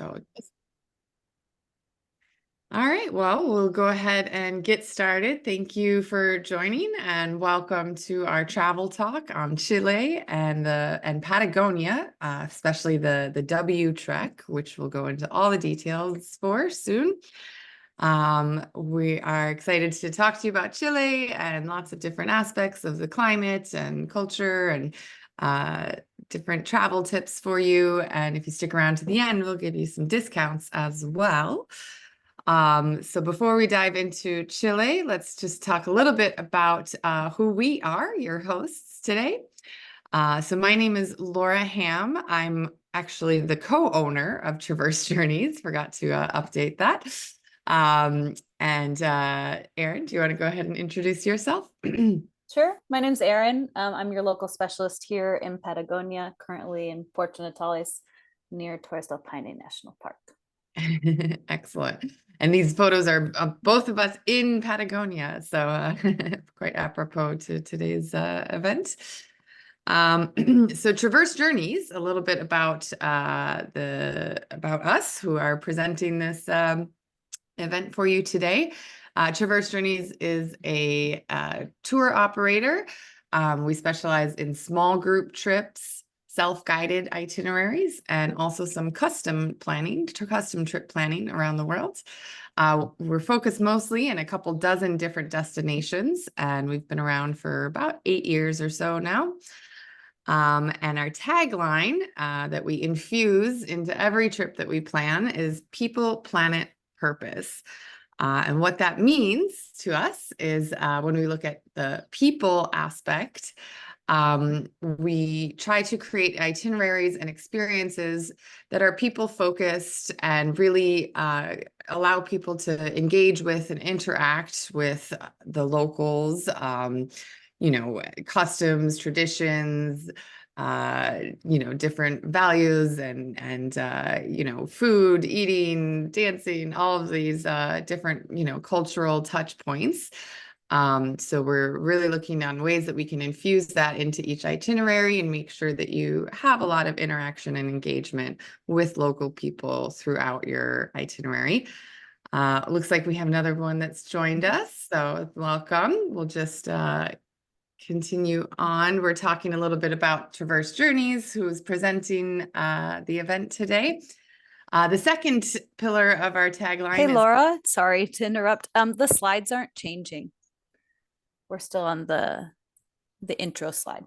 So, all right, well, we'll go ahead and get started. Thank you for joining and welcome to our travel talk on Chile and Patagonia, especially the W Trek, which we'll go into all the details for soon. We are excited to talk to you about Chile and lots of different aspects of the climate and culture and different travel tips for you. And if you stick around to the end, we'll give you some discounts as well. So before we dive into Chile, let's just talk a little bit about who we are, your hosts today. So my name is Laura Ham. I'm actually the co-owner of Traverse Journeys. Forgot to update that. Erin, do you want to go ahead and introduce yourself? Sure. My name's Erin. I'm your local specialist here in Patagonia, currently in Puerto Natales near Torres del Paine National Park. Excellent. And these photos are of both of us in Patagonia, so quite apropos to today's event. So Traverse Journeys, a little bit about us who are presenting this event for you today. Traverse Journeys is a tour operator. We specialize in small group trips, self-guided itineraries, and also some custom trip planning around the world. We're focused mostly in a couple dozen different destinations, and we've been around for about 8 years or so now. And our tagline that we infuse into every trip that we plan is People, Planet, Purpose. And what that means to us is when we look at the people aspect, we try to create itineraries and experiences that are people focused and really allow people to engage with and interact with the locals, customs, traditions, different values and food, eating, dancing, all of these different, cultural touch points. So we're really looking on ways that we can infuse that into each itinerary and make sure that you have a lot of interaction and engagement with local people throughout your itinerary. Looks like we have another one that's joined us, so welcome. We'll just continue on. We're talking a little bit about Traverse Journeys, who's presenting the event today. The second pillar of our tagline Hey, is... Laura, sorry to interrupt. The slides aren't changing. We're still on the intro slide.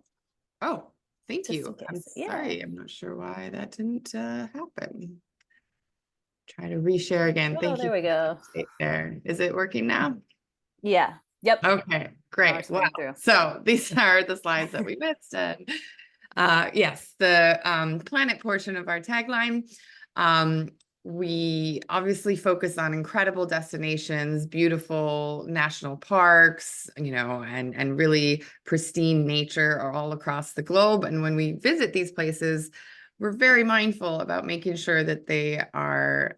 Oh, thank Just you. I'm Yeah. sorry. I'm not sure why that didn't happen. Try to reshare again. Thank you. There we go. There. Is it working now? Yeah. Yep. Okay, great. Wow. So these are the slides that we missed. And yes, the planet portion of our tagline. We obviously focus on incredible destinations, beautiful national parks, and really pristine nature are all across the globe. And when we visit these places, we're very mindful about making sure that they are,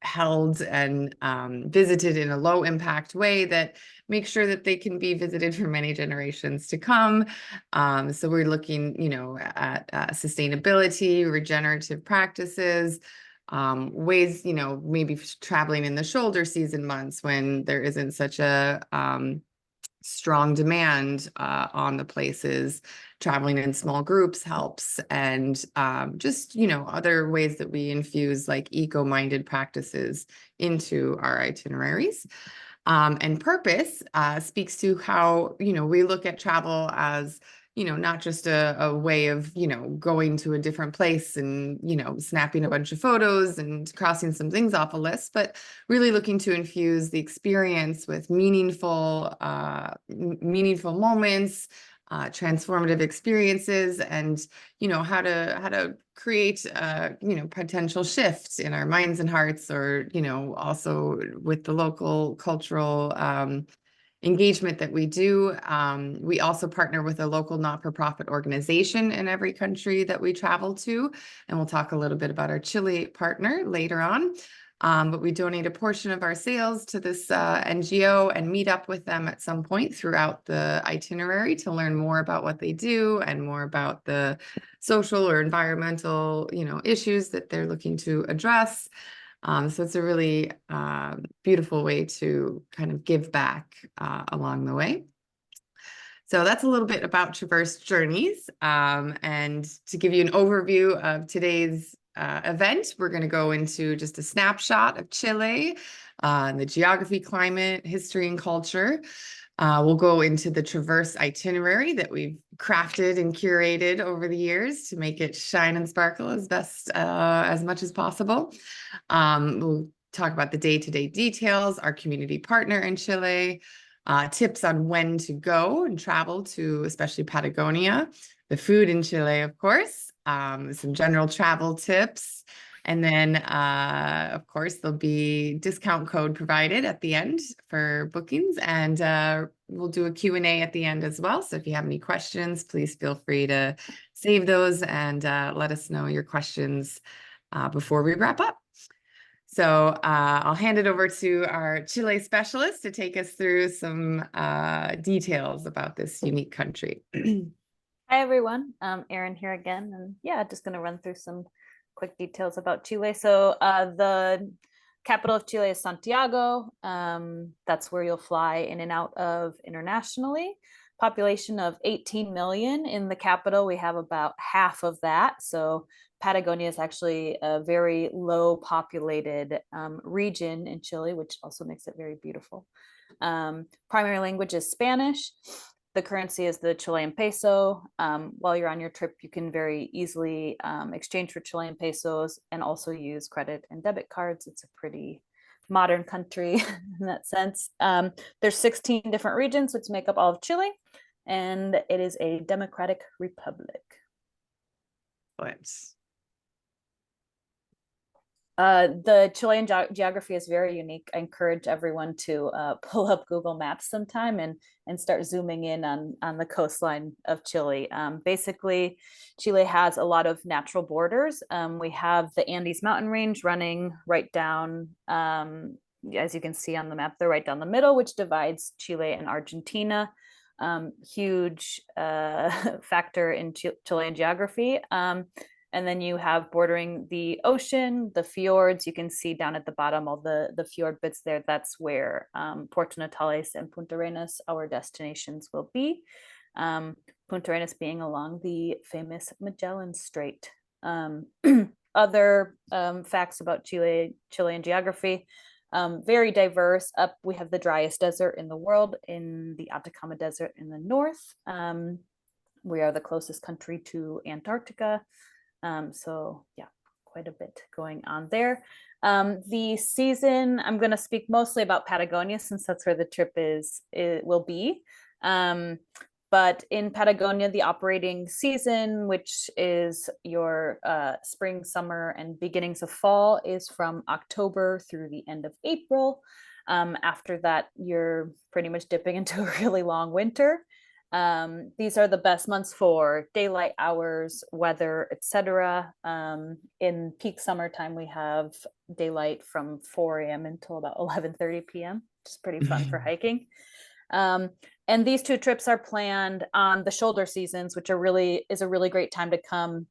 held and visited in a low impact way that makes sure that they can be visited for many generations to come. So we're looking, at sustainability, regenerative practices, ways, maybe traveling in the shoulder season months when there isn't such a strong demand on the places. Traveling in small groups helps, and just other ways that we infuse like eco-minded practices into our itineraries. And purpose speaks to how we look at travel as not just a way of going to a different place and snapping a bunch of photos and crossing some things off a list, but really looking to infuse the experience with meaningful moments, transformative experiences, and how to create potential shifts in our minds and hearts, or also with the local cultural engagement that we do. We also partner with a local not-for-profit organization in every country that we travel to, and we'll talk a little bit about our Chile partner later on. But we donate a portion of our sales to this NGO and meet up with them at some point throughout the itinerary to learn more about what they do and more about the social or environmental, issues that they're looking to address. So it's a really beautiful way to kind of give back along the way. So that's a little bit about Traverse Journeys. And to give you an overview of today's event, we're going to go into just a snapshot of Chile, the geography, climate, history, and culture. We'll go into the Traverse itinerary that we've crafted and curated over the years to make it shine and sparkle as much as possible. We'll talk about the day-to-day details, our community partner in Chile, tips on when to go and travel to, especially Patagonia, the food in Chile, of course, some general travel tips. And then, of course, there'll be discount code provided at the end for bookings. And we'll do a Q&A at the end as well. So if you have any questions, please feel free to save those and let us know your questions before we wrap up. So I'll hand it over to our Chile specialist to take us through some details about this unique country. Hi, everyone. Erin here again. And yeah, just going to run through some quick details about Chile. So the capital of Chile is Santiago. That's where you'll fly in and out of internationally. Population of 18 million. In the capital, we have about half of that. So Patagonia is actually a very low populated region in Chile, which also makes it very beautiful. Primary language is Spanish. The currency is the Chilean peso. While you're on your trip, you can very easily exchange for Chilean pesos and also use credit and debit cards. It's a pretty modern country in that sense. There's 16 different regions which make up all of Chile, and it is a democratic republic. Let's The Chilean geography is very unique. I encourage everyone to pull up Google Maps sometime and start zooming in on the coastline of Chile. Basically, Chile has a lot of natural borders. We have the Andes mountain range running right down, as you can see on the map, they're right down the middle, which divides Chile and Argentina. Huge factor in Chilean geography. And then you have bordering the ocean, the fjords. You can see down at the bottom all the fjord bits there. That's where Puerto Natales and Punta Arenas, our destinations, will be. Punta Arenas being along the famous Magellan Strait. Other facts about Chilean geography. Very diverse. Up we have the driest desert in the world in the Atacama Desert in the north. We are the closest country to Antarctica. So yeah, quite a bit going on there. The season, I'm going to speak mostly about Patagonia since that's where the trip it will be. But in Patagonia, the operating season, which is your spring, summer, and beginnings of fall, is from October through the end of April. After that, you're pretty much dipping into a really long winter. These are the best months for daylight hours, weather, etc. In peak summertime, we have daylight from 4 a.m. until about 11:30 p.m., which is pretty fun for hiking. And these two trips are planned on the shoulder seasons, which is a really great time to come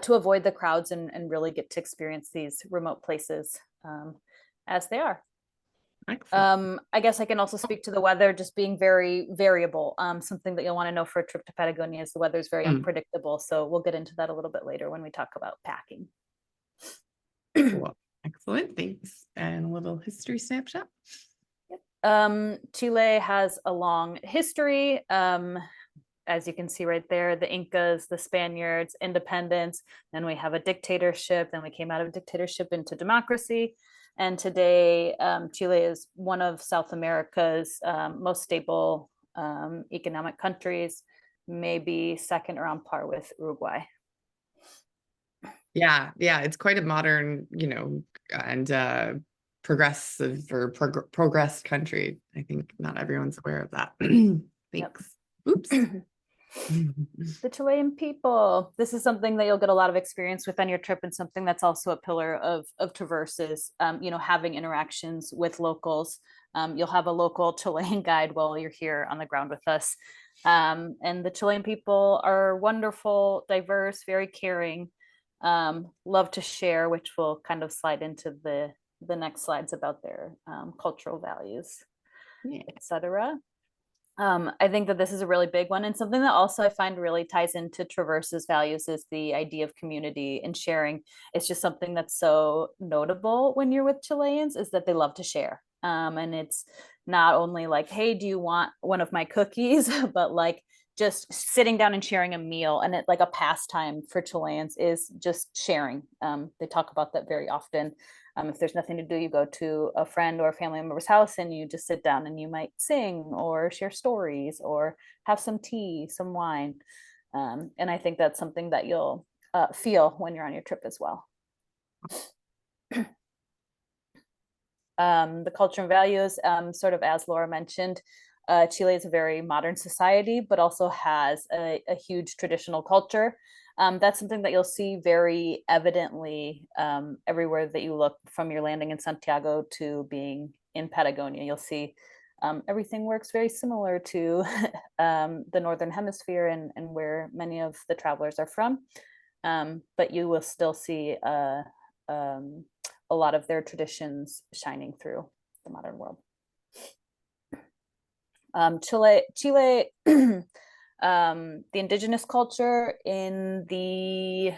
to avoid the crowds and really get to experience these remote places as they are. I guess I can also speak to the weather just being very variable. Something that you'll want to know for a trip to Patagonia is the weather is very unpredictable. So we'll get into that a little bit later when we talk about packing. Cool. Excellent. Thanks. And a little history snapshot. Chile has a long history. As you can see right there, the Incas, the Spaniards, independence. Then we have a dictatorship. Then we came out of dictatorship into democracy. And today, Chile is one of South America's most stable economic countries, maybe second or on par with Uruguay. Yeah, it's quite a modern, and progressive or progressed country. I think not everyone's aware of that. Thanks. Oops. The Chilean people. This is something that you'll get a lot of experience with on your trip, and something that's also a pillar of Traverses, having interactions with locals. You'll have a local Chilean guide while you're here on the ground with us. And the Chilean people are wonderful, diverse, very caring, love to share, which will kind of slide into the next slides about their cultural values, Yeah. etc. I think that this is a really big one, and something that also I find really ties into Traverse's values is the idea of community and sharing. It's just something that's so notable when you're with Chileans, is that they love to share. And it's not only like, hey, do you want one of my cookies, but like just sitting down and sharing a meal, and it like a pastime for Chileans is just sharing. They talk about that very often. If there's nothing to do, you go to a friend or a family member's house and you just sit down and you might sing or share stories or have some tea, some wine. And I think that's something that you'll feel when you're on your trip as well. The culture and values, sort of as Laura mentioned, Chile is a very modern society, but also has a huge traditional culture. That's something that you'll see very evidently everywhere that you look, from your landing in Santiago to being in Patagonia. You'll see everything works very similar to the Northern Hemisphere and where many of the travelers are from. But you will still see a lot of their traditions shining through the modern world. Chile, the indigenous culture in the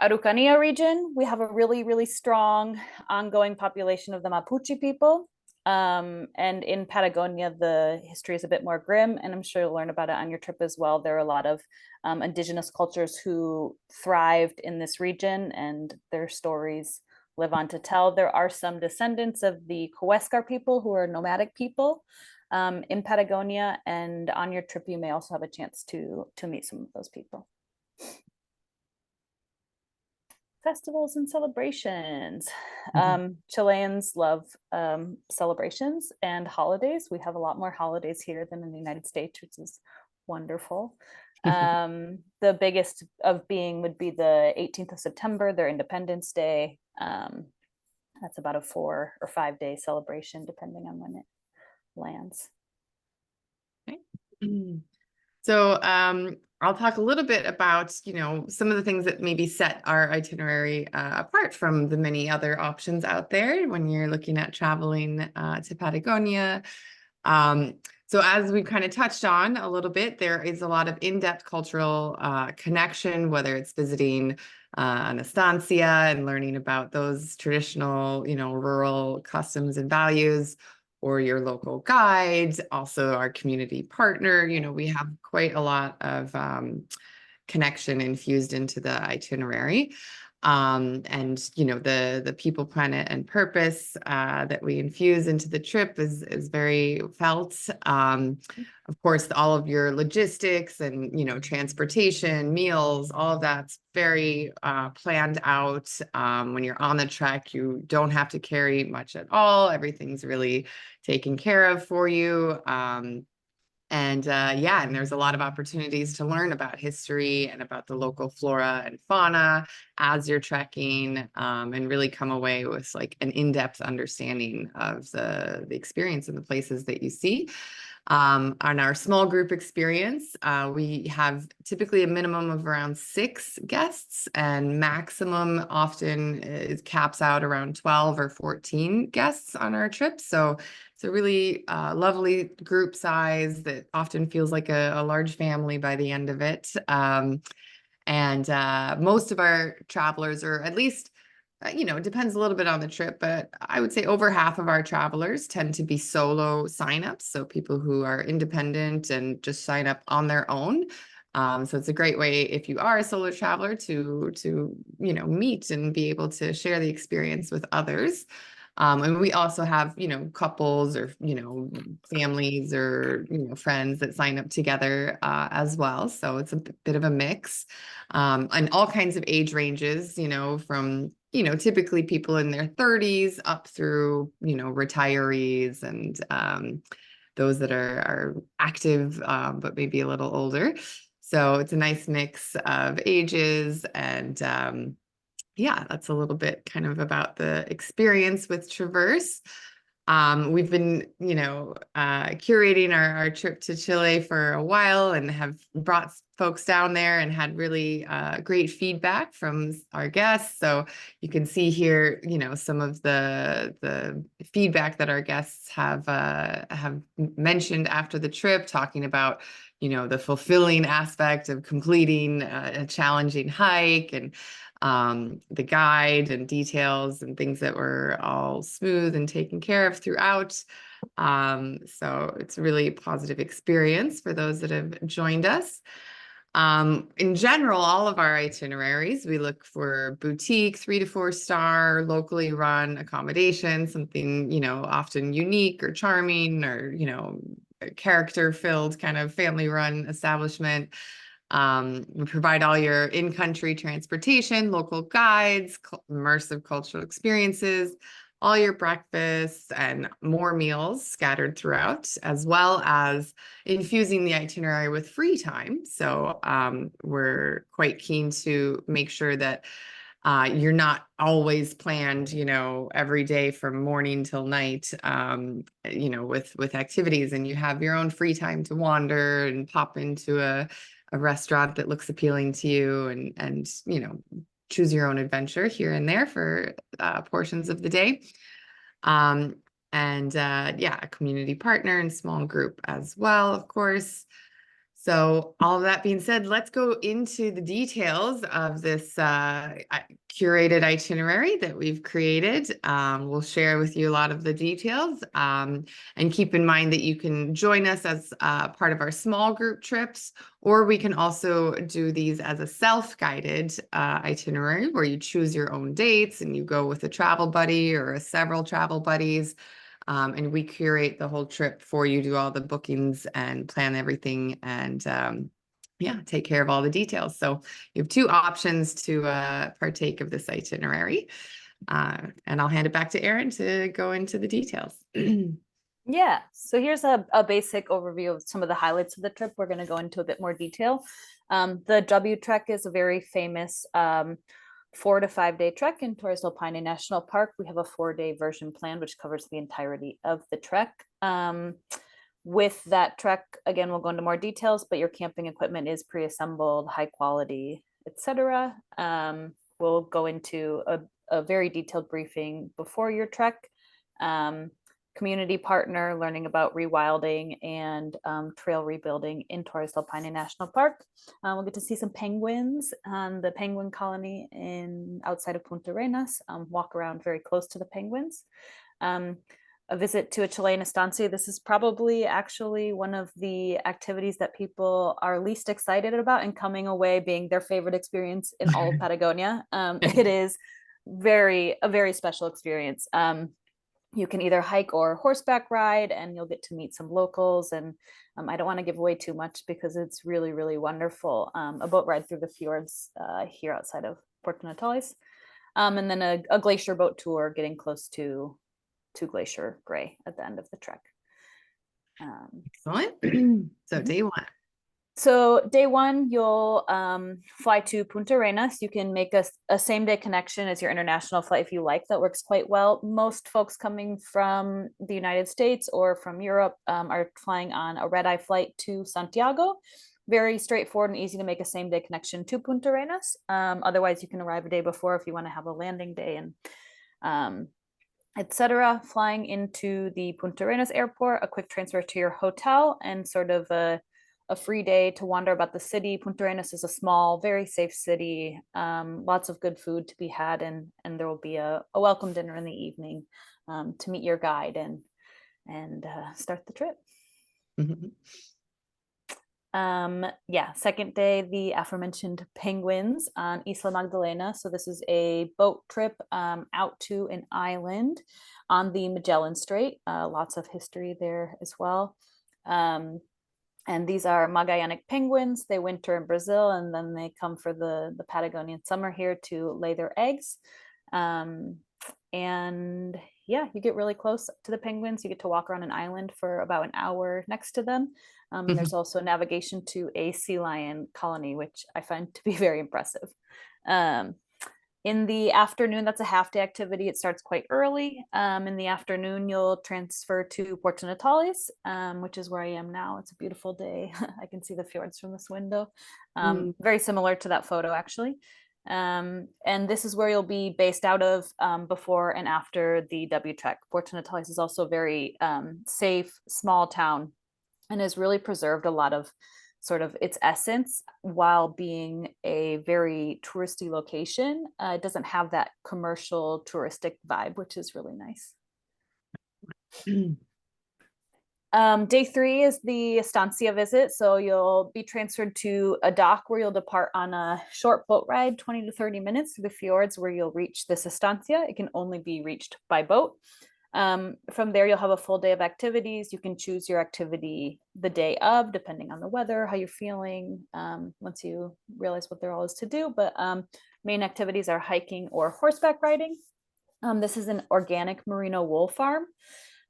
Araucanía region, we have a really, really strong ongoing population of the Mapuche people. And in Patagonia, the history is a bit more grim, and I'm sure you'll learn about it on your trip as well. There are a lot of indigenous cultures who thrived in this region, and their stories live on to tell. There are some descendants of the Huescar people, who are nomadic people in Patagonia, and on your trip you may also have a chance to meet some of those people. Festivals and celebrations. Chileans love celebrations and holidays. We have a lot more holidays here than in the United States, which is wonderful. The biggest of being would be the 18th of September, their Independence Day. That's about a 4 or 5 day celebration, depending on when it lands. Okay. So I'll talk a little bit about, some of the things that maybe set our itinerary apart from the many other options out there when you're looking at traveling to Patagonia. So as we kind of touched on a little bit, there is a lot of in-depth cultural connection, whether it's visiting an estancia and learning about those traditional, rural customs and values, or your local guides, also our community partner. We have quite a lot of connection infused into the itinerary. And the people, planet, and purpose that we infuse into the trip is very felt. Of course, all of your logistics and transportation, meals, all of that's very planned out. When you're on the trek, you don't have to carry much at all. Everything's really taken care of for you. And there's a lot of opportunities to learn about history and about the local flora and fauna as you're trekking, and really come away with like an in-depth understanding of the experience and the places that you see. On our small group experience, we have typically a minimum of around 6 guests, and maximum often caps out around 12 or 14 guests on our trip. So it's a really lovely group size that often feels like a large family by the end of it. And most of our travelers, or at least it depends a little bit on the trip, but I would say over half of our travelers tend to be solo signups. So people who are independent and just sign up on their own. So it's a great way, if you are a solo traveler, to meet and be able to share the experience with others. And we also have, couples or, families or, friends that sign up together as well. So it's a bit of a mix, and all kinds of age ranges, from, typically people in their 30s up through, retirees and those that are active, but maybe a little older. So it's a nice mix of ages. And yeah, that's a little bit kind of about the experience with Traverse. We've been, curating our trip to Chile for a while and have brought folks down there and had really great feedback from our guests. So you can see here, some of the feedback that our guests have mentioned after the trip, talking about, the fulfilling aspect of completing a challenging hike, and the guide and details and things that were all smooth and taken care of throughout. So it's a really positive experience for those that have joined us. In general, all of our itineraries, we look for boutique, 3 to 4 star, locally run accommodation, something, often unique or charming, or, character filled kind of family run establishment. We provide all your in-country transportation, local guides, immersive cultural experiences, all your breakfasts and more meals scattered throughout, as well as infusing the itinerary with free time. So we're quite keen to make sure that you're not always planned, every day from morning till night, with activities, and you have your own free time to wander and pop into a restaurant that looks appealing to you, and choose your own adventure here and there for portions of the day. And yeah, a community partner and small group as well, of course. So all of that being said, let's go into the details of this curated itinerary that we've created. We'll share with you a lot of the details, and keep in mind that you can join us as part of our small group trips, or we can also do these as a self-guided itinerary where you choose your own dates and you go with a travel buddy or several travel buddies. And we curate the whole trip for you, do all the bookings and plan everything, and yeah, take care of all the details. So you have 2 options to partake of this itinerary. And I'll hand it back to Erin to go into the details. Yeah, so here's a basic overview of some of the highlights of the trip. We're going to go into a bit more detail. The W Trek is a very famous 4 to 5 day trek in Torres del Paine National Park. We have a 4-day version planned, which covers the entirety of the trek. With that trek, again, we'll go into more details, but your camping equipment is pre-assembled, high quality, etc. We'll go into a very detailed briefing before your trek. Community partner, learning about rewilding and trail rebuilding in Torres del Paine National Park. We'll get to see some penguins on the penguin colony outside of Punta Arenas, walk around very close to the penguins. A visit to a Chilean estancia. This is probably actually one of the activities that people are least excited about and coming away being their favorite experience in all of Patagonia. It is a very special experience. You can either hike or horseback ride, and you'll get to meet some locals. And I don't want to give away too much because it's really, really wonderful. A boat ride through the fjords here outside of Puerto Natales. And then a glacier boat tour getting close to Glacier Gray at the end of the trek. Excellent. So day 1. So day 1, you'll fly to Punta Arenas. You can make a same-day connection as your international flight if you like. That works quite well. Most folks coming from the United States or from Europe are flying on a red-eye flight to Santiago. Very straightforward and easy to make a same-day connection to Punta Arenas. Otherwise, you can arrive a day before if you want to have a landing day and etc. Flying into the Punta Arenas airport, a quick transfer to your hotel, and sort of a free day to wander about the city. Punta Arenas is a small, very safe city, lots of good food to be had, and there will be a welcome dinner in the evening to meet your guide and start the trip. Yeah, second day, the aforementioned penguins on Isla Magdalena. So this is a boat trip out to an island on the Magellan Strait. Lots of history there as well. And these are Magellanic penguins. They winter in Brazil, and then they come for the Patagonian summer here to lay their eggs. And yeah, you get really close to the penguins. You get to walk around an island for about an hour next to them. And there's also navigation to a sea lion colony, which I find to be very impressive. Um, in the afternoon, that's a half day activity. It starts quite early. In the afternoon, you'll transfer to Porto Natales, which is where I am now. It's a beautiful day. I can see the fjords from this window. Very similar to that photo, actually. And this is where you'll be based out of before and after the W Trek. Porto Natales is also a very safe, small town and has really preserved a lot of sort of its essence while being a very touristy location. It doesn't have that commercial touristic vibe, which is really nice. Day 3 is the estancia visit. So you'll be transferred to a dock where you'll depart on a short boat ride, 20 to 30 minutes through the fjords where you'll reach this estancia. It can only be reached by boat. From there, you'll have a full day of activities. You can choose your activity the day of, depending on the weather, how you're feeling, once you realize what there all is to do. But main activities are hiking or horseback riding. This is an organic merino wool farm,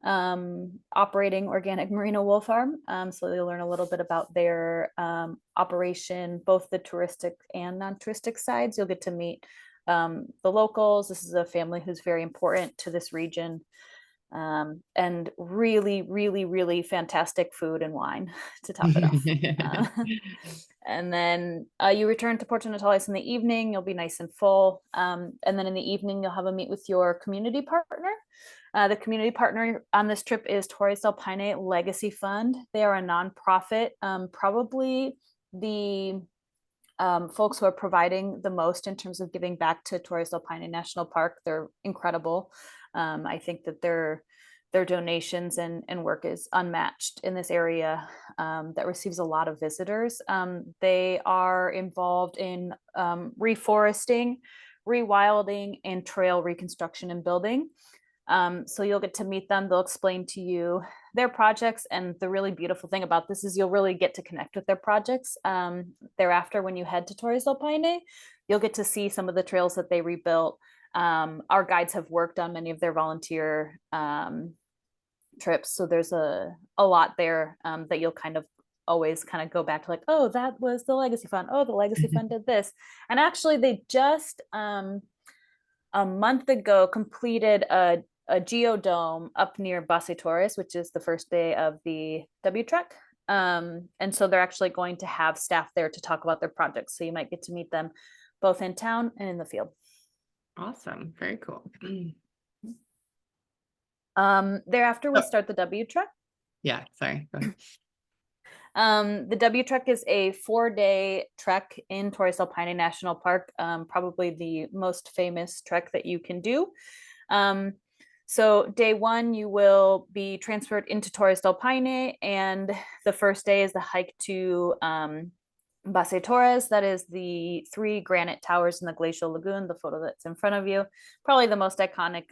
operating organic merino wool farm. So you'll learn a little bit about their operation, both the touristic and non-touristic sides. You'll get to meet the locals. This is a family who's very important to this region. And really, really, really fantastic food and wine to top it off. And then you return to Porto Natales in the evening. You'll be nice and full. And then in the evening, you'll have a meet with your community partner. The community partner on this trip is Torres del Paine Legacy Fund. They are a nonprofit, probably the folks who are providing the most in terms of giving back to Torres del Paine National Park. They're incredible. I think that their donations and work is unmatched in this area that receives a lot of visitors. They are involved in reforesting, rewilding, and trail reconstruction and building. So you'll get to meet them. They'll explain to you their projects. And the really beautiful thing about this is you'll really get to connect with their projects. Thereafter, when you head to Torres del Paine, you'll get to see some of the trails that they rebuilt. Our guides have worked on many of their volunteer trips. So there's a lot there that you'll kind of always kind of go back to, like, oh, that was the Legacy Fund. Oh, the Legacy Fund did this. And actually, they just a month ago completed a geodome up near Base Torres, which is the first day of the W Trek. And so they're actually going to have staff there to talk about their projects. So you might get to meet them both in town and in the field. Awesome. Very cool. Thereafter, we start the W Trek. Yeah, sorry. Go ahead. The W Trek is a 4-day trek in Torres del Paine National Park, probably the most famous trek that you can do. So day 1, you will be transferred into Torres del Paine, and the first day is the hike to Base Torres. That is the 3 granite towers in the glacial lagoon, the photo that's in front of you. Probably the most iconic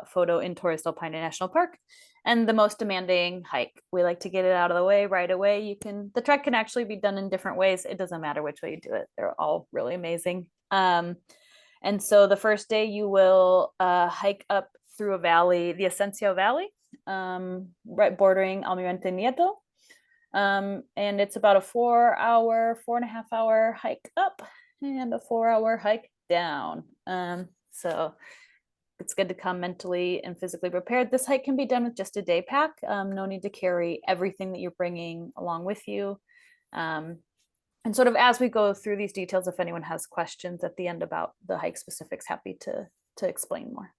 photo in Torres del Paine National Park, and the most demanding hike. We like to get it out of the way right away. The trek can actually be done in different ways. It doesn't matter which way you do it. They're all really amazing. And so the first day you will hike up through a valley, the Ascencio Valley, right bordering Almirante Nieto. And it's about a 4.5 hour hike up and a 4-hour hike down. So it's good to come mentally and physically prepared. This hike can be done with just a day pack. No need to carry everything that you're bringing along with you. And sort of as we go through these details, if anyone has questions at the end about the hike specifics, happy to explain more.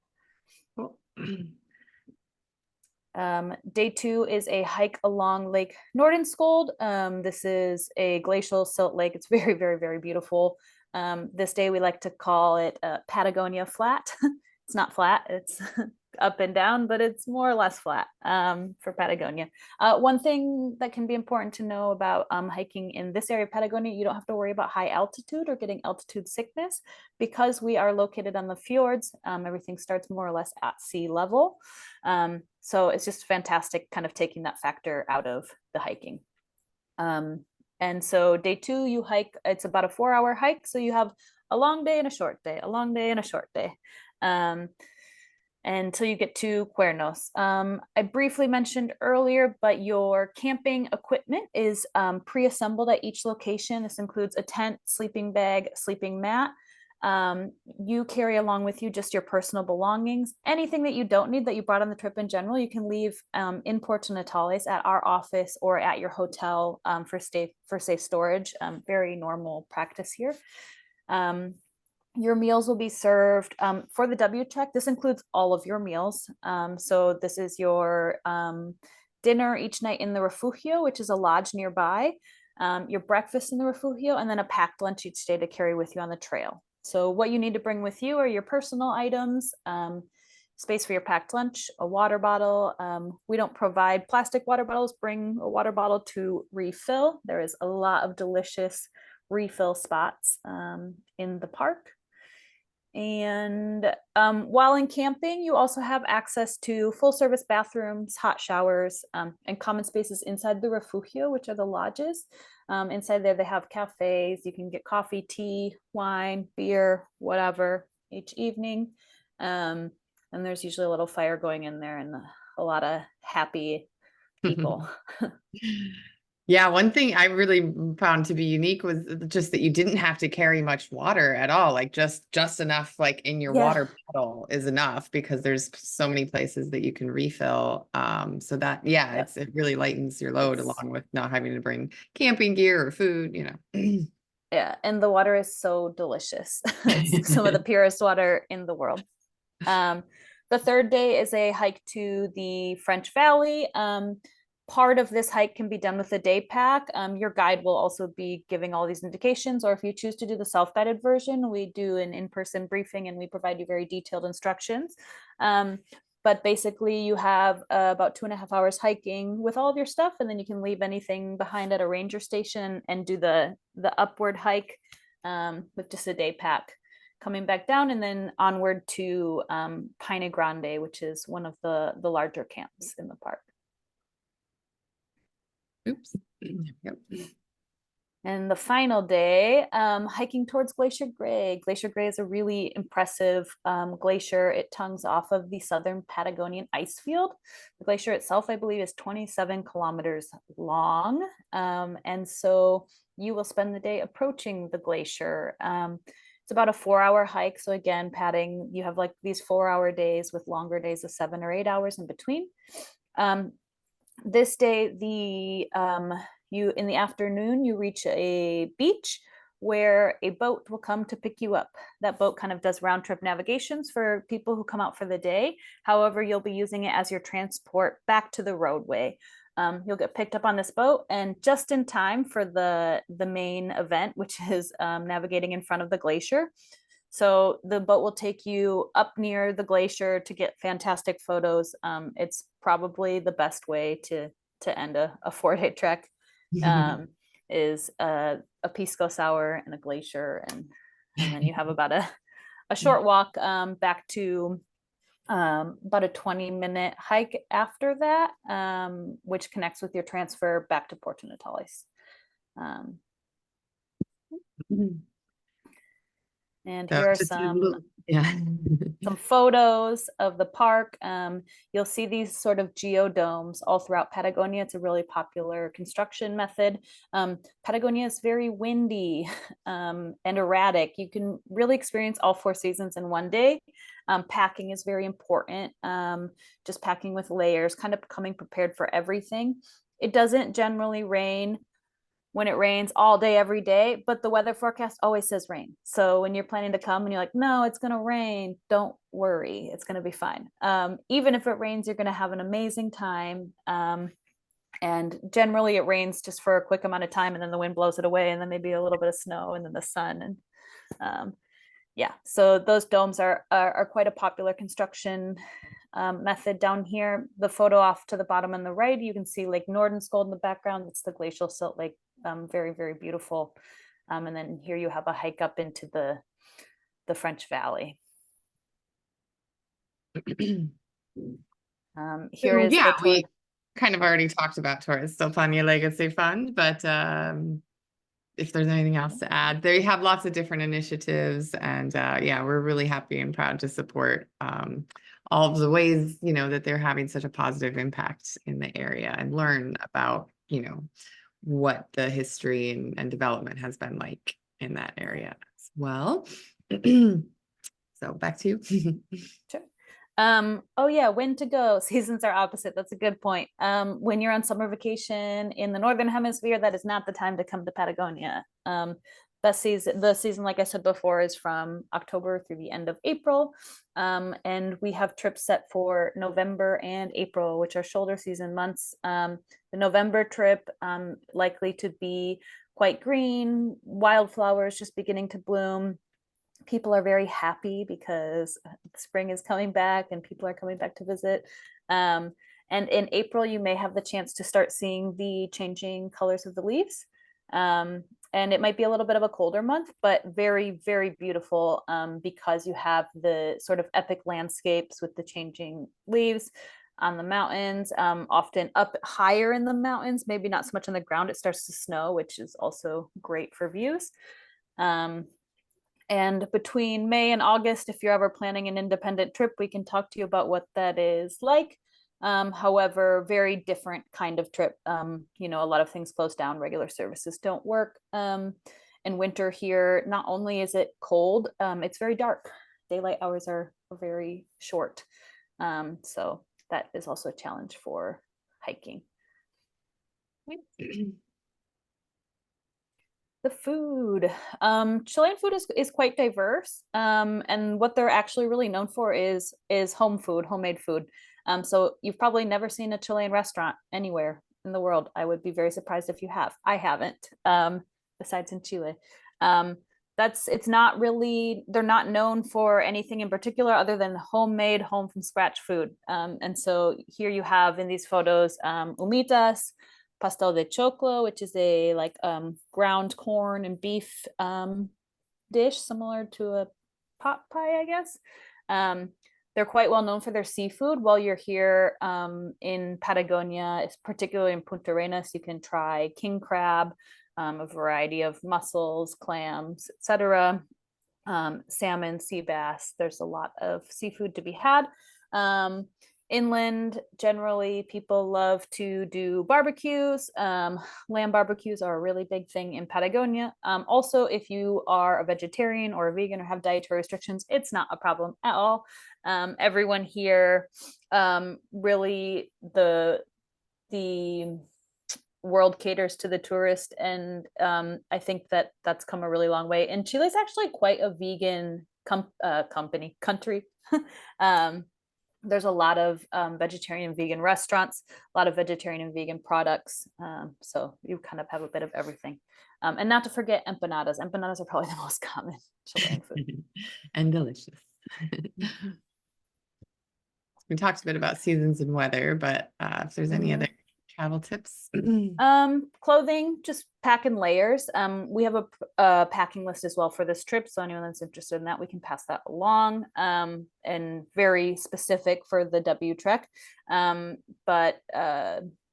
Cool. Day 2 is a hike along Lake Nordenskjold. This is a glacial silt lake. It's very, very, very beautiful. This day we like to call it Patagonia flat. It's not flat, it's up and down, but it's more or less flat for Patagonia. One thing that can be important to know about hiking in this area of Patagonia, you don't have to worry about high altitude or getting altitude sickness because we are located on the fjords. Everything starts more or less at sea level. So it's just fantastic kind of taking that factor out of the hiking. And so day 2, you hike, it's about a 4-hour hike. So you have a long day and a short day, a long day and a short day. until you get to Cuernos. I briefly mentioned earlier, but your camping equipment is pre-assembled at each location. This includes a tent, sleeping bag, sleeping mat. You carry along with you just your personal belongings. Anything that you don't need that you brought on the trip in general, you can leave in Puerto Natales at our office or at your hotel for safe storage. Very normal practice here. Your meals will be served for the W check. This includes all of your meals. So this is your dinner each night in the refugio, which is a lodge nearby, your breakfast in the refugio, and then a packed lunch each day to carry with you on the trail. So what you need to bring with you are your personal items, space for your packed lunch, a water bottle. We don't provide plastic water bottles. Bring a water bottle to refill. There is a lot of delicious refill spots in the park. And while in camping, you also have access to full service bathrooms, hot showers, and common spaces inside the refugio, which are the lodges. Inside there, they have cafes. You can get coffee, tea, wine, beer, whatever each evening. And there's usually a little fire going in there and a lot of happy people. Yeah, one thing I really found to be unique was just that you didn't have to carry much water at all. Like just enough like in your Yeah. water bottle is enough because there's so many places that you can refill. So that yeah, Yep. it really lightens your load It's along with not having to bring camping gear or food, you know. yeah, and the water is so delicious. It's some of the purest water in the world. Um, the third day is a hike to the French Valley. Part of this hike can be done with a day pack. Your guide will also be giving all these indications, or if you choose to do the self-guided version, we do an in-person briefing and we provide you very detailed instructions. But basically you have about 2.5 hours hiking with all of your stuff, and then you can leave anything behind at a ranger station and do the upward hike with just a day pack, coming back down and then onward to Pine Grande, which is one of the larger camps in the park. Oops. Yep. And the final day, hiking towards Glacier Gray. Glacier Gray is a really impressive glacier. It tongues off of the southern Patagonian ice field. The glacier itself, I believe, is 27 kilometers long. And so you will spend the day approaching the glacier. It's about a 4-hour hike. So again, padding, you have like these 4-hour days with longer days of 7 or 8 hours in between. This day, you in the afternoon, you reach a beach where a boat will come to pick you up. That boat kind of does round trip navigations for people who come out for the day. However, you'll be using it as your transport back to the roadway. You'll get picked up on this boat, and just in time for the main event, which is navigating in front of the glacier. So the boat will take you up near the glacier to get fantastic photos. It's probably the best way to end a 4-day trek, is a pisco sour and a glacier, and then you have about a short walk back to about a 20-minute hike after that, which connects with your transfer back to Puerto Natales. And So here are just a some little, yeah. photos of the park. You'll see these sort of geodomes all throughout Patagonia. It's a really popular construction method. Patagonia is very windy and erratic. You can really experience all 4 seasons in one day. Packing is very important. Just packing with layers, kind of coming prepared for everything. It doesn't generally rain when it rains all day every day, but the weather forecast always says rain. So when you're planning to come and you're like, no, it's going to rain, don't worry, it's going to be fine. Even if it rains, you're going to have an amazing time. And generally it rains just for a quick amount of time, and then the wind blows it away, and then maybe a little bit of snow, and then the sun. And yeah, so those domes are quite a popular construction method down here. The photo off to the bottom on the right, you can see Lake Nordenskjold in the background. It's the glacial silt lake, very, very beautiful. And then here you have a hike up into the French Valley. Here is Yeah, the we kind of already talked about Torres del Paine Legacy Fund, but if there's anything else to add. They have lots of different initiatives, and yeah, we're really happy and proud to support all of the ways, that they're having such a positive impact in the area, and learn about, what the history and development has been like in that area as well. So back to you. Sure. Oh yeah, when to go? Seasons are opposite. That's a good point. When you're on summer vacation in the northern hemisphere, that is not the time to come to Patagonia. The season, like I said before, is from October through the end of April. And we have trips set for November and April, which are shoulder season months. The November trip, likely to be quite green, wildflowers just beginning to bloom. People are very happy because spring is coming back and people are coming back to visit. And in April, you may have the chance to start seeing the changing colors of the leaves. And it might be a little bit of a colder month, but very, very beautiful, because you have the sort of epic landscapes with the changing leaves on the mountains, often up higher in the mountains, maybe not so much on the ground. It starts to snow, which is also great for views. And between May and August, if you're ever planning an independent trip, we can talk to you about what that is like. However, very different kind of trip. A lot of things close down, regular services don't work. In winter here, not only is it cold, it's very dark. Daylight hours are very short. So that is also a challenge for hiking. The food. Chilean food is quite diverse. And what they're actually really known for is home food, homemade food. So you've probably never seen a Chilean restaurant anywhere in the world. I would be very surprised if you have. I haven't, besides in Chile. It's not really, they're not known for anything in particular other than homemade, home from scratch food. And so here you have in these photos, humitas, pastel de choclo, which is a ground corn and beef dish similar to a pot pie, I guess. They're quite well known for their seafood. While you're here in Patagonia, particularly in Punta Arenas, you can try king crab, a variety of mussels, clams, etc. Salmon, sea bass. There's a lot of seafood to be had. Inland, generally, people love to do barbecues. Lamb barbecues are a really big thing in Patagonia. Also, if you are a vegetarian or a vegan or have dietary restrictions, it's not a problem at all. Everyone here, really, the world caters to the tourist, and I think that's come a really long way. And Chile is actually quite a vegan country. There's a lot of vegetarian and vegan restaurants, a lot of vegetarian and vegan products. So you kind of have a bit of everything. And not to forget empanadas. Empanadas are probably the most common Chilean food. And delicious. We talked a bit about seasons and weather, but if there's any other travel tips? Clothing, just pack in layers. We have a packing list as well for this trip, so anyone that's interested in that, we can pass that along, and very specific for the W Trek. But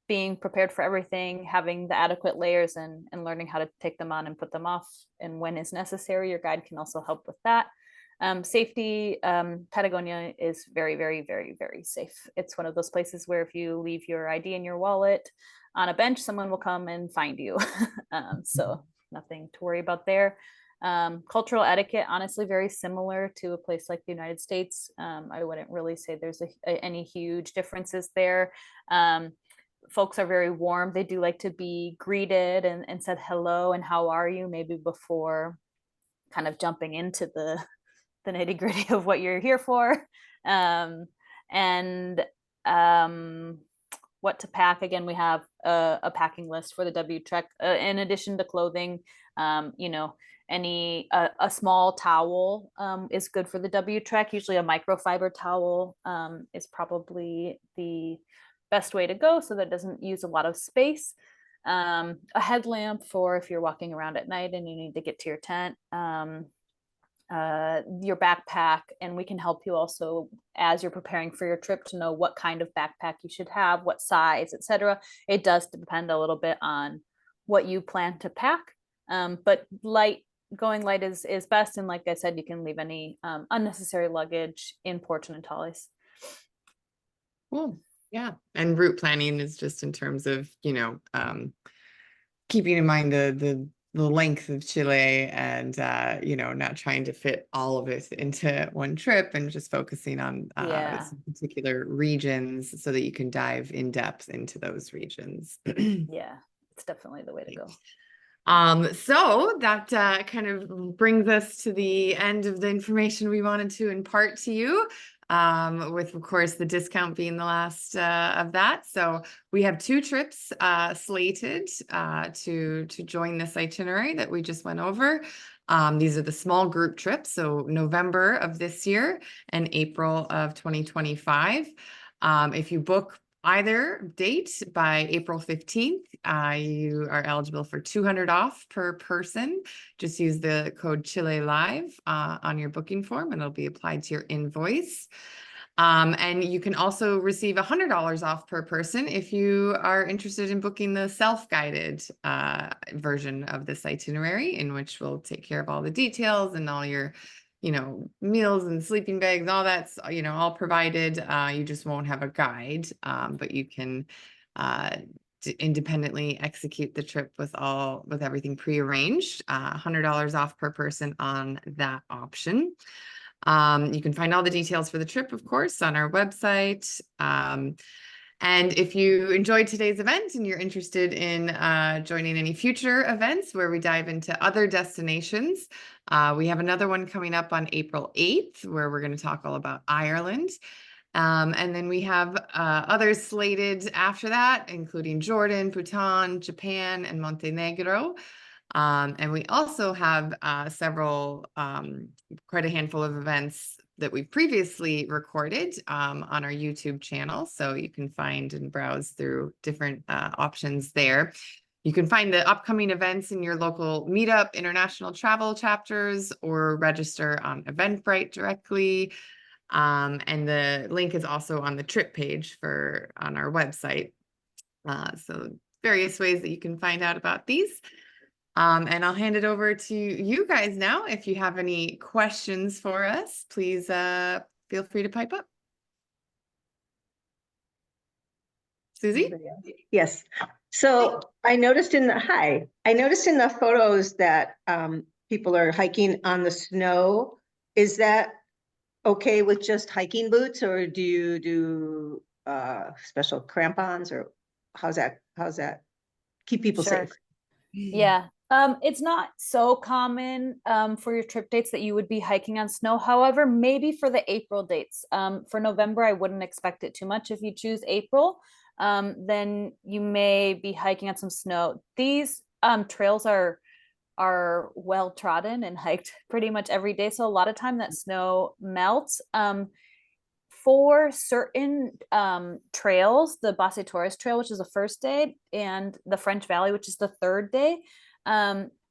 being prepared for everything, having the adequate layers, and learning how to take them on and put them off and when is necessary. Your guide can also help with that. Safety, Patagonia is very, very, very, very safe. It's one of those places where if you leave your ID and your wallet on a bench, someone will come and find you. So nothing to worry about there. Cultural etiquette, honestly, very similar to a place like the United States. I wouldn't really say there's any huge differences there. Folks are very warm. They do like to be greeted and said hello and how are you, maybe before kind of jumping into the nitty gritty of what you're here for. What to pack. Again, we have a packing list for the W Trek. In addition to clothing, a small towel is good for the W Trek. Usually a microfiber towel is probably the best way to go, so that it doesn't use a lot of space. A headlamp for if you're walking around at night and you need to get to your tent. Your backpack, and we can help you also as you're preparing for your trip to know what kind of backpack you should have, what size, etc. It does depend a little bit on what you plan to pack. But going light is best. And like I said, you can leave any unnecessary luggage in Porto Natales. Cool. Yeah. And route planning is just in terms of, keeping in mind the length of Chile and, not trying to fit all of it into one trip and just focusing on some particular regions so that you can dive in depth into those regions. Yeah, it's definitely the way to go. So that kind of brings us to the end of the information we wanted to impart to you, with, of course, the discount being the last of that. So we have 2 trips slated to join this itinerary that we just went over. These are the small group trips, so November of this year and April of 2025. If you book either date by April 15th, you are eligible for $200 off per person. Just use the code Chile Live on your booking form, and it'll be applied to your invoice. And you can also receive $100 off per person if you are interested in booking the self-guided version of this itinerary, in which we'll take care of all the details and all your meals and sleeping bags, all that's, all provided. You just won't have a guide, but you can independently execute the trip with everything prearranged. $100 off per person on that option. You can find all the details for the trip, of course, on our website. And if you enjoyed today's event and you're interested in joining any future events where we dive into other destinations, we have another one coming up on April 8th, where we're going to talk all about Ireland. And then we have others slated after that, including Jordan, Bhutan, Japan, and Montenegro. And we also have quite a handful of events that we've previously recorded on our YouTube channel. So you can find and browse through different options there. You can find the upcoming events in your local meetup, international travel chapters, or register on Eventbrite directly. And the link is also on the trip page on our website. So various ways that you can find out about these. And I'll hand it over to you guys now. If you have any questions for us, please feel free to pipe up. Susie? Yes. So I noticed in the photos that people are hiking on the snow. Is that okay with just hiking boots, or do you do special crampons, or how's that keep people safe? Yeah. It's not so common for your trip dates that you would be hiking on snow. However, maybe for the April dates. For November, I wouldn't expect it too much. If you choose April, then you may be hiking on some snow. These trails are well trodden and hiked pretty much every day. So a lot of time that snow melts. For certain trails, the Base Torres Trail, which is the first day, and the French Valley, which is the third day,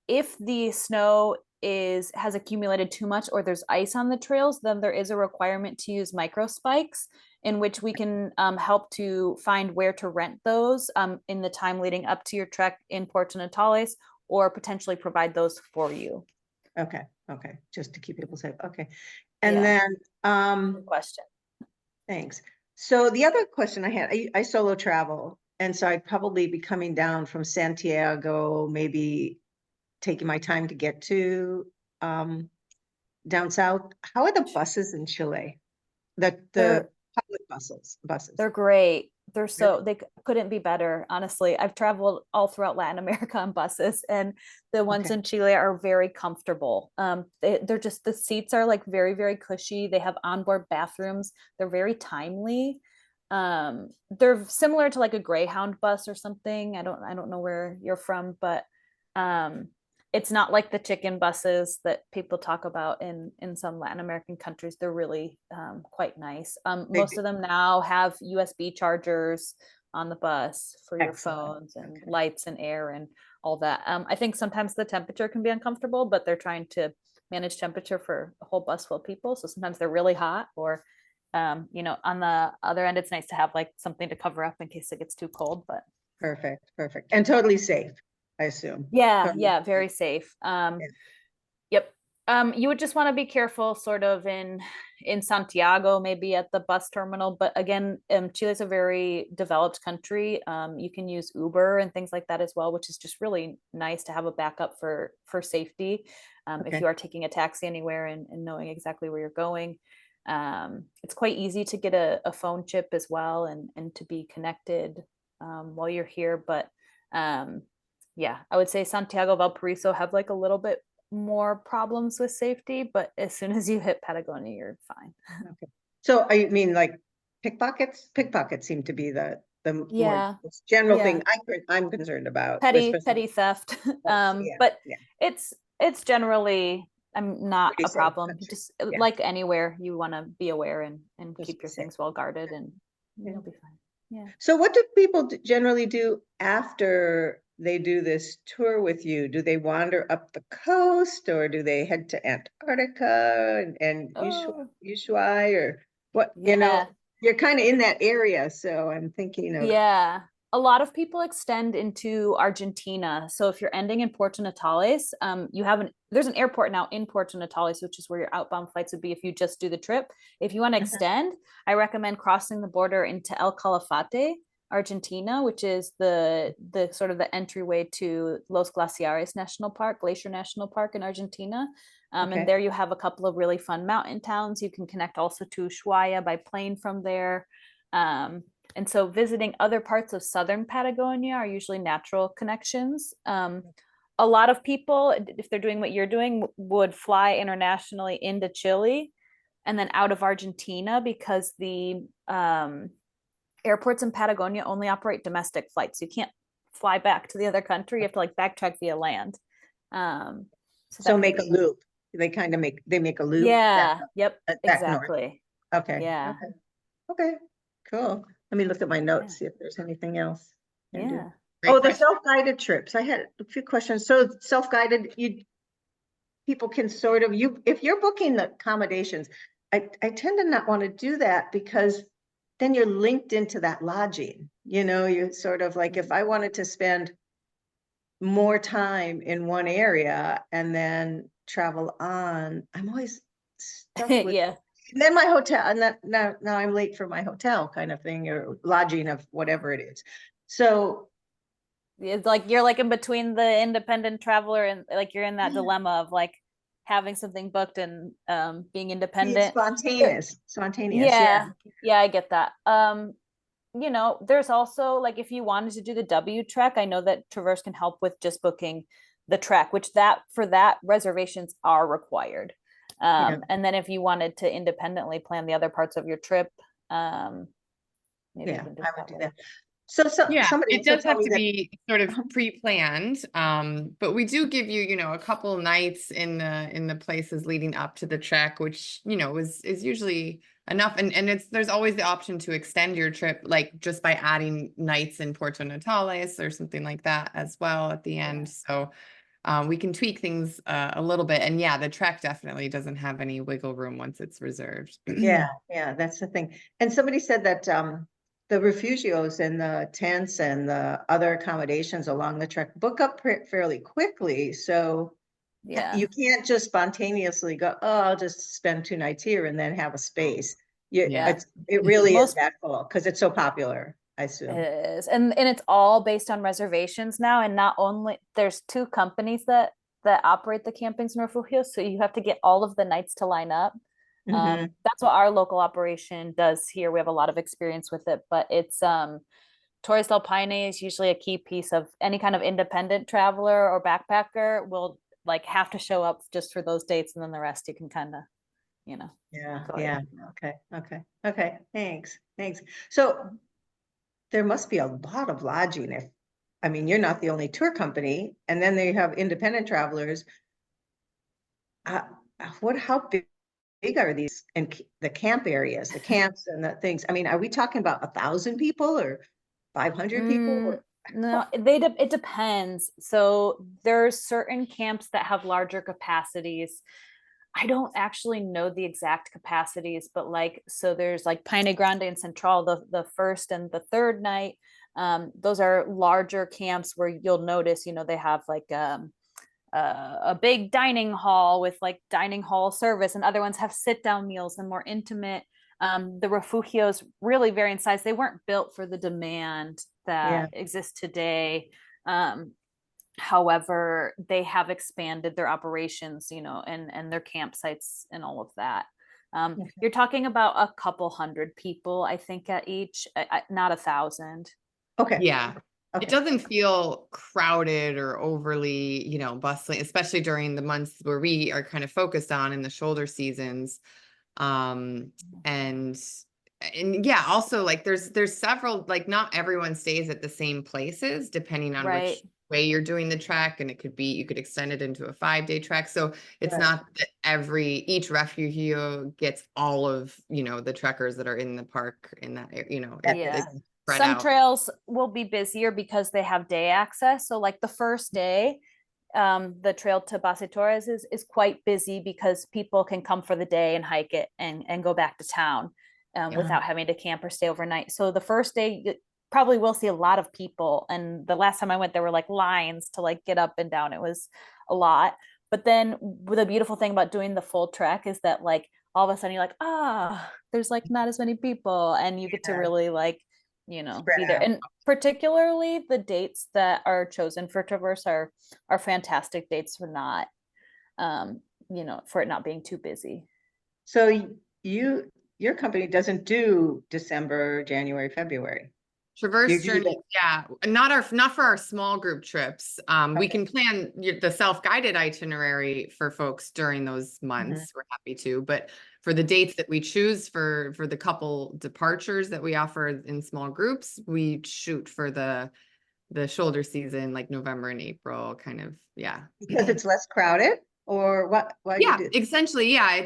if the snow has accumulated too much or there's ice on the trails, then there is a requirement to use micro spikes, in which we can help to find where to rent those in the time leading up to your trek in Puerto Natales, or potentially provide those for you. Okay. Just to keep people safe. Okay. And then good question. Thanks. So the other question I had, I solo travel, and so I'd probably be coming down from Santiago, maybe taking my time to get to down south. How are the buses in Chile? The public buses. They're great. They couldn't be better. Honestly, I've traveled all throughout Latin America on buses, and the ones in Chile are very comfortable. They're just, the seats are like very, very cushy. They have onboard bathrooms. They're very timely. They're similar to like a Greyhound bus or something. I don't know where you're from, but it's not like the chicken buses that people talk about in some Latin American countries. They're really quite nice. Most of them now have USB chargers on the bus for your phones and lights and air and all that. I think sometimes the temperature can be uncomfortable, but they're trying to manage temperature for a whole bus full of people. So sometimes they're really hot, or on the other end, it's nice to have like something to cover up in case it gets too cold. But perfect and totally safe. I assume. Yeah, From- yeah, very safe. Yeah. Yep. You would just want to be careful sort of in Santiago, maybe at the bus terminal. But again, Chile is a very developed country. You can use Uber and things like that as well, which is just really nice to have a backup for safety. If Okay. you are taking a taxi anywhere and knowing exactly where you're going. It's quite easy to get a phone chip as well and to be connected while you're here. But yeah, I would say Santiago, Valparaiso have like a little bit more problems with safety, but as soon as you hit Patagonia, you're fine. Okay. So I mean, like pickpockets? Pickpockets seem to be the more Yeah, general yeah. thing I'm concerned about. Petty theft. Yeah, But yeah, it's generally not pretty a safe problem. country. Just Yeah, like anywhere, you want to be aware and just keep be your safe. things well guarded, and Yeah. you'll be fine. Yeah. So what do people generally do after they do this tour with you? Do they wander up the coast, or do they head to Antarctica and Oh, Ushuaia, or what, yeah. you're kind of in that area, so I'm thinking of, Yeah. A lot of people extend into Argentina. So if you're ending in Puerto Natales, there's an airport now in Puerto Natales, which is where your outbound flights would be if you just do the trip. If you want to extend, I recommend crossing the border into El Calafate, Argentina, which is the sort of the entryway to Los Glaciares National Park, Glacier National Park in Argentina. And okay, there you have a couple of really fun mountain towns. You can connect also to Ushuaia by plane from there. And so visiting other parts of southern Patagonia are usually natural connections. A lot of people, if they're doing what you're doing, would fly internationally into Chile and then out of Argentina, because the airports in Patagonia only operate domestic flights. You can't fly back to the other country. You have to like backtrack via land. So so that can make a be, loop. They make a loop yeah, yep, back north. exactly. Okay, Yeah, okay, okay, cool. Let me look at my yeah, notes, see if there's anything else I can do. yeah. Great Oh, the question. self-guided trips. I had a few questions. So self-guided, people can sort of, if you're booking the accommodations, I tend to not want to do that, because then you're linked into that lodging. You're sort of like, if I wanted to spend more time in one area and then travel on, I'm always stuck with, Yeah. and then my hotel, and now I'm late for my hotel kind of thing, or lodging of whatever it is. So It's like you're like in between the independent traveler and like you're in that yeah, dilemma of like having something booked and being being independent. spontaneous, yeah. Yeah, yeah, I get that. There's also like if you wanted to do the W trek, I know that Traverse can help with just booking the trek, which for that reservations are required. Yeah. And then if you wanted to independently plan the other parts of your trip, maybe you Yeah, can do I it would that do way. that. So Yeah, somebody it also does told have me to that, be sort of uh-huh, pre-planned, but we do give you, a couple nights in the places leading up to the trek, which, is usually enough. And there's always the option to extend your trip, like just by adding nights in Puerto Natales or something like that as well at the end. So we can tweak things a little bit. And yeah, the trek definitely doesn't have any wiggle room once it's reserved. yeah, that's the thing. And somebody said that the refugios and the tents and the other accommodations along the trek book up fairly quickly. So Yeah. you can't just spontaneously go, oh, I'll just spend 2 nights here and then have a space. Yeah. It really is Most that full, because it's so popular, I It assume. is. And it's all based on reservations now. And not only there's two companies that operate the campings and refugios, so you have to get all of the nights to line up. Hmm. That's what our local operation does here. We have a lot of experience with it, but it's Torres del Paine is usually a key piece of any kind of independent traveler or backpacker will like have to show up just for those dates, and then the rest you can kind of, Yeah, go yeah, okay, thanks. So there must be a lot of lodging if, I mean, you're not the only tour company, and then they have independent travelers. Uh, how big are these, and the camp areas, the camps and the things? I mean, are we talking about 1,000 people or 500 people? No, it depends. So there's certain camps that have larger capacities. I don't actually know the exact capacities, but like, so there's like Pine Grande and Central, the first and the third night. Those are larger camps where you'll notice, you know, they have like a big dining hall with like dining hall service, and other ones have sit down meals and more intimate. The refugios really vary in size. They weren't built for the demand Yeah. that exists today. However, they have expanded their operations, you know, and their campsites and all of that. Okay. You're talking about a couple hundred people, I think, at each, not 1,000. Okay. Yeah. It Okay. doesn't feel crowded or overly, you know, bustling, especially during the months where we are kind of focused on in the shoulder seasons. And yeah, also like there's several, like not everyone stays at the same places depending on Right. which way you're doing the trek. And it could be, you could extend it into a 5-day trek. So it's Right. not that each refugio gets all of, you know, the trekkers that are in the park in that, you know, Yeah. it's spread Some out. trails will be busier because they have day access. So like the first day, the trail to Base Torres is quite busy because people can come for the day and hike it and go back to town Yeah. without having to camp or stay overnight. So the first day you probably will see a lot of people. And the last time I went, there were like lines to like get up and down. It was a lot. But then the beautiful thing about doing the full trek is that like all of a sudden you're like, there's like not as many people, and you get to Yeah. really like, you know, Spread be there. out. And particularly the dates that are chosen for traverse are fantastic dates for not, you know, for it not being too busy. So your company doesn't do December, January, February. Traverse You do journeys, that. yeah, not for our small group trips. We can plan the self-guided itinerary for folks during those months. We're happy to, but for the dates that we choose for the couple departures that we offer in small groups, we shoot for the shoulder season, like November and April, kind of, yeah. Because it's less crowded, or what? Why do you Yeah, do? essentially, yeah,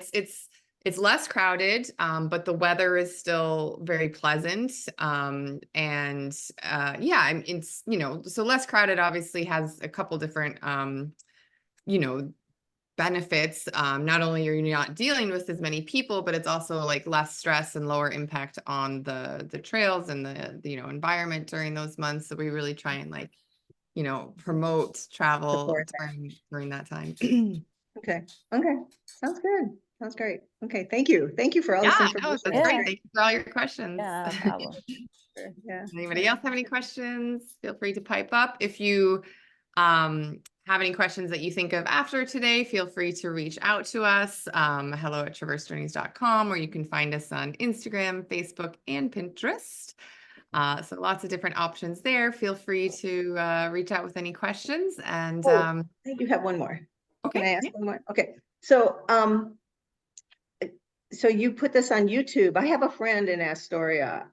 it's less crowded, but the weather is still very pleasant. And yeah, it's, you know, so less crowded obviously has a couple different, you know, benefits. Not only are you not dealing with as many people, but it's also like less stress and lower impact on the trails and the you know, environment during those months. So we really try and like, you know, promote travel Support that. during that time. Okay. Okay. Sounds good. Sounds great. Okay. Thank you. Thank you for all this Yeah, no, information. that's It's great. Yeah. Thank you for all your questions. Yeah, no problem. great. Yeah. Anybody else have any questions? Feel free to pipe up. If you have any questions that you think of after today, feel free to reach out to us, hello@traversejourneys.com, or you can find us on Instagram, Facebook, and Pinterest. So lots of different options there. Feel free to reach out with any questions. And Oh, I do have one more. okay, Can I ask yeah. one more? Okay. So you put this on YouTube. I have a friend in Astoria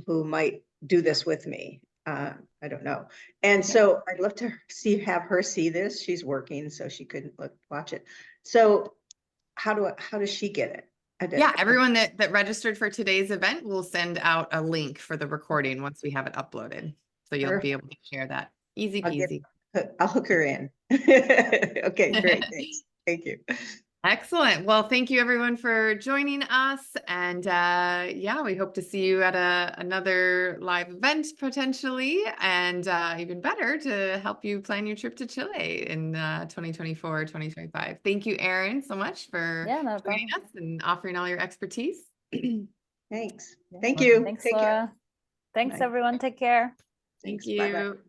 who might do this with me. I don't know. And so I'd love to have her see this. She's working, so she couldn't watch it. So how does she get it? Yeah, everyone that registered for today's event will send out a link for the recording once we have it uploaded. So you'll be able to share that. Easy peasy. I'll hook her in. Okay, great. Thanks. Thank you. Excellent. Well, thank you everyone for joining us. And yeah, we hope to see you at another live event potentially, and even better, to help you plan your trip to Chile in 2024, 2025. Thank you, Erin, so much for joining us and offering all your expertise. Thanks. Thank you. Thanks, Take Laura. care. Thanks, Bye. everyone. Take care. Thank Thanks. Bye-bye. you.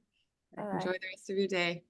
Bye. Enjoy the rest of your day.